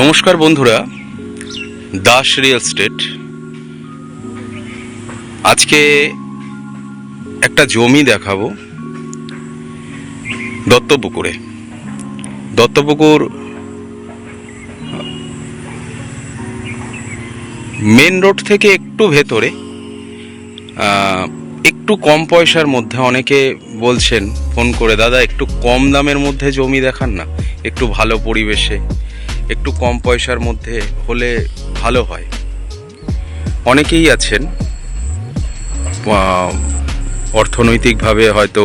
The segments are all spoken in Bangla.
নমস্কার বন্ধুরা, দাস রিয়েল এস্টেট আজকে একটা জমি দেখাবো দত্তপুকুরে। দত্তপুকুর মেন রোড থেকে একটু ভেতরে, একটু কম পয়সার মধ্যে। অনেকে বলছেন ফোন করে, দাদা একটু কম দামের মধ্যে জমি দেখান না, একটু ভালো পরিবেশে, একটু কম পয়সার মধ্যে হলে ভালো হয়। অনেকেই আছেন অর্থনৈতিকভাবে হয়তো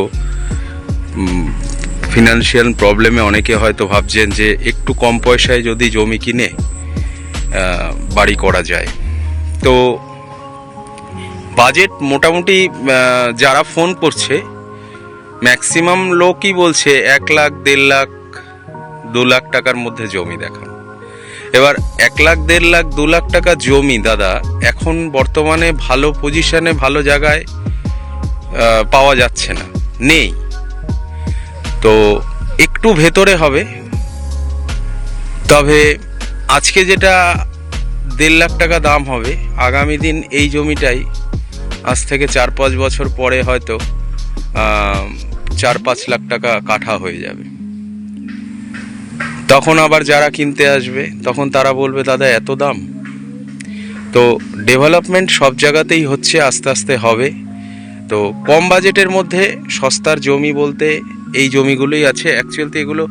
ফিনান্সিয়াল প্রবলেমে, অনেকে হয়তো ভাবছেন যে একটু কম পয়সায় যদি জমি কিনে বাড়ি করা যায়। তো বাজেট মোটামুটি যারা ফোন করছে ম্যাক্সিমাম লোকই বলছে 1 লাখ, 1.5 লাখ, 2 লাখ টাকার মধ্যে জমি দেখান। এবার 1 লাখ, 1.5 লাখ, 2 লাখ টাকা জমি দাদা এখন বর্তমানে ভালো পজিশনে, ভালো জায়গায় পাওয়া যাচ্ছে না, নেই। তো একটু ভেতরে হবে। তবে আজকে যেটা 1.5 লাখ টাকা দাম হবে, আগামী দিন এই জমিটাই আজ থেকে 4-5 বছর পরে হয়তো 4-5 লাখ টাকা কাঠা হয়ে যাবে। তখন আবার যারা কিনতে আসবে তখন তারা বলবে, দাদা এত দাম। তো ডেভেলপমেন্ট সব জায়গাতেই হচ্ছে, আস্তে আস্তে হবে। তো কম বাজেটের মধ্যে সস্তার জমি বলতে এই জমিগুলোই আছে। অ্যাকচুয়ালি এগুলো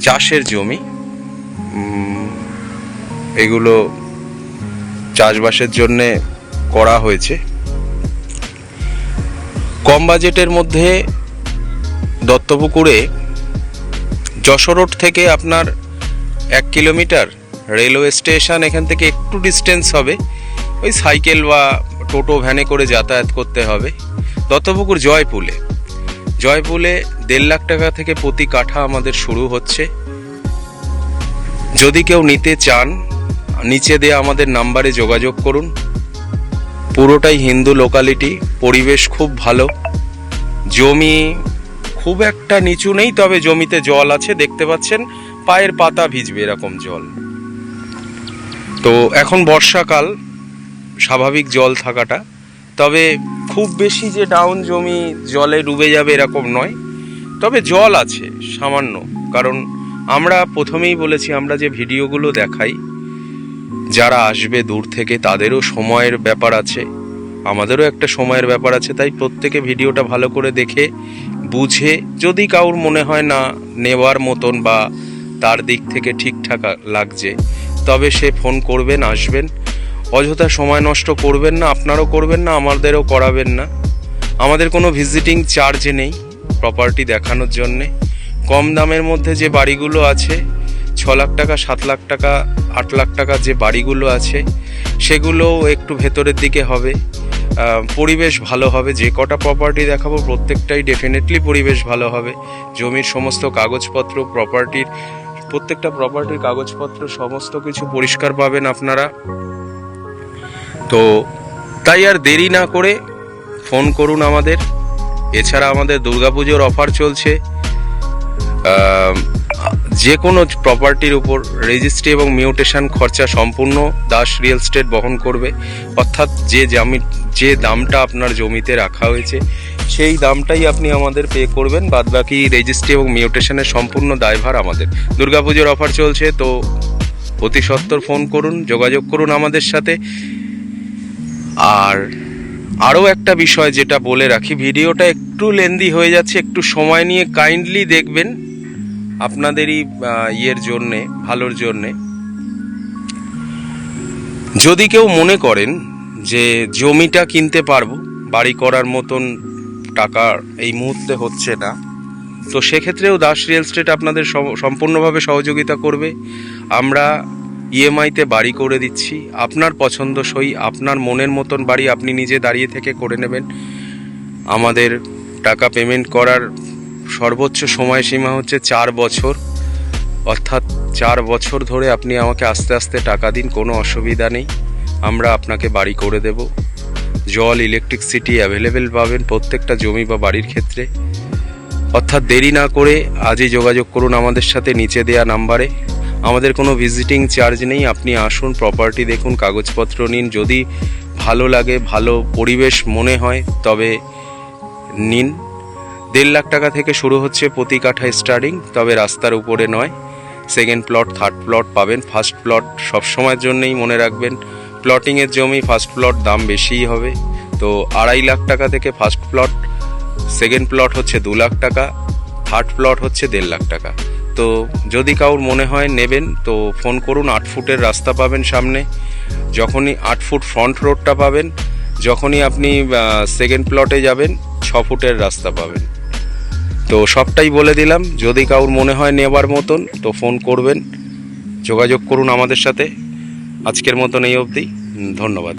চাষের জমি, এগুলো চাষবাসের জন্যে করা হয়েছে। কম বাজেটের মধ্যে দত্তপুকুরে যশোর রোড থেকে আপনার 1 কিলোমিটার রেলওয়ে স্টেশন, এখান থেকে একটু ডিস্টেন্স হবে, ওই সাইকেল বা টোটো ভ্যানে করে যাতায়াত করতে হবে। দত্তপুকুর জয়পুলে 1.5 লাখ টাকা থেকে প্রতি কাঠা আমাদের শুরু হচ্ছে। যদি কেউ নিতে চান, নিচে দেয়া আমাদের নাম্বারে যোগাযোগ করুন। পুরোটাই হিন্দু লোকালিটি, পরিবেশ খুব ভালো, জমি খুব একটা নিচু নেই, তবে জমিতে জল আছে, দেখতে পাচ্ছেন পায়ের পাতা ভিজবে এরকম জল। তো এখন বর্ষাকাল, স্বাভাবিক জল থাকাটা, তবে খুব বেশি যে ডাউন জমি জলে ডুবে যাবে এরকম নয়, তবে জল আছে সামান্য। কারণ আমরা প্রথমেই বলেছি, আমরা যে ভিডিওগুলো দেখাই, যারা আসবে দূর থেকে তাদেরও সময়ের ব্যাপার আছে, আমাদেরও একটা সময়ের ব্যাপার আছে। তাই প্রত্যেকে ভিডিওটা ভালো করে দেখে বুঝে, যদি কারোর মনে হয় না নেওয়ার মতন বা তার দিক থেকে ঠিকঠাক লাগছে, তবে সে ফোন করবেন, আসবেন। অযথা সময় নষ্ট করবেন না, আপনারও করবেন না, আমাদেরও করাবেন না। আমাদের কোনো ভিজিটিং চার্জ নেই প্রপার্টি দেখানোর জন্যে। কম দামের মধ্যে যে বাড়িগুলো আছে, 6 লাখ টাকা, 7 লাখ টাকা, 8 লাখ টাকা যে বাড়িগুলো আছে, সেগুলোও একটু ভেতরের দিকে হবে, পরিবেশ ভালো হবে। যে কটা প্রপার্টি দেখাবো প্রত্যেকটাই ডেফিনেটলি পরিবেশ ভালো হবে। জমির সমস্ত কাগজপত্র, প্রত্যেকটা প্রপার্টির কাগজপত্র সমস্ত কিছু পরিষ্কার পাবেন আপনারা। তো তাই আর দেরি না করে ফোন করুন আমাদের। এছাড়া আমাদের দুর্গাপুজোর অফার চলছে, যে কোনো প্রপার্টির উপর রেজিস্ট্রি এবং মিউটেশন খরচা সম্পূর্ণ দাস রিয়েল এস্টেট বহন করবে। অর্থাৎ যে দামটা আপনার জমিতে রাখা হয়েছে সেই দামটাই আপনি আমাদের পে করবেন, বাদবাকি রেজিস্ট্রি এবং মিউটেশনের সম্পূর্ণ দায়ভার আমাদের। দুর্গাপুজোর অফার চলছে, তো অতি সত্বর ফোন করুন, যোগাযোগ করুন আমাদের সাথে। আর আরও একটা বিষয় যেটা বলে রাখি, ভিডিওটা একটু লেন্দি হয়ে যাচ্ছে, একটু সময় নিয়ে কাইন্ডলি দেখবেন, আপনাদেরই ইয়ের জন্যে, ভালোর জন্যে। যদি কেউ মনে করেন যে জমিটা কিনতে পারবো, বাড়ি করার মতন টাকা এই মুহূর্তে হচ্ছে না, তো সেক্ষেত্রেও দাস রিয়েল এস্টেট আপনাদের সম্পূর্ণভাবে সহযোগিতা করবে। আমরা ইএমআইতে বাড়ি করে দিচ্ছি, আপনার পছন্দসই, আপনার মনের মতন বাড়ি আপনি নিজে দাঁড়িয়ে থেকে করে নেবেন। আমাদের টাকা পেমেন্ট করার সর্বোচ্চ সময়সীমা হচ্ছে 4 বছর, অর্থাৎ 4 বছর ধরে আপনি আমাকে আস্তে আস্তে টাকা দিন, কোনো অসুবিধা নেই, আমরা আপনাকে বাড়ি করে দেব। জল, ইলেকট্রিসিটি অ্যাভেলেবেল পাবেন প্রত্যেকটা জমি বা বাড়ির ক্ষেত্রে। অর্থাৎ দেরি না করে আজই যোগাযোগ করুন আমাদের সাথে নিচে দেয়া নাম্বারে। আমাদের কোনো ভিজিটিং চার্জ নেই। আপনি আসুন, প্রপার্টি দেখুন, কাগজপত্র নিন, যদি ভালো লাগে, ভালো পরিবেশ মনে হয় তবে নিন। 1.5 লাখ টাকা থেকে শুরু হচ্ছে প্রতি কাঠা স্টার্টিং, তবে রাস্তার উপরে নয়। সেকেন্ড প্লট, থার্ড প্লট পাবেন। ফার্স্ট প্লট সবসময়ের জন্যই মনে রাখবেন, প্লটিংয়ের জমি ফার্স্ট প্লট দাম বেশিই হবে। তো 2.5 লাখ টাকা থেকে ফার্স্ট প্লট, সেকেন্ড প্লট হচ্ছে 2 লাখ টাকা, থার্ড প্লট হচ্ছে 1.5 লাখ টাকা। তো যদি কাউর মনে হয় নেবেন তো ফোন করুন। 8 ফুটের রাস্তা পাবেন সামনে, যখনই 8 ফুট ফ্রন্ট রোডটা পাবেন, যখনই আপনি সেকেন্ড প্লটে যাবেন 6 ফুটের রাস্তা পাবেন। তো সবটাই বলে দিলাম। যদি কাউর মনে হয় নেবার মতন তো ফোন করবেন, যোগাযোগ করুন আমাদের সাথে। আজকের মতন এই অবধি, ধন্যবাদ।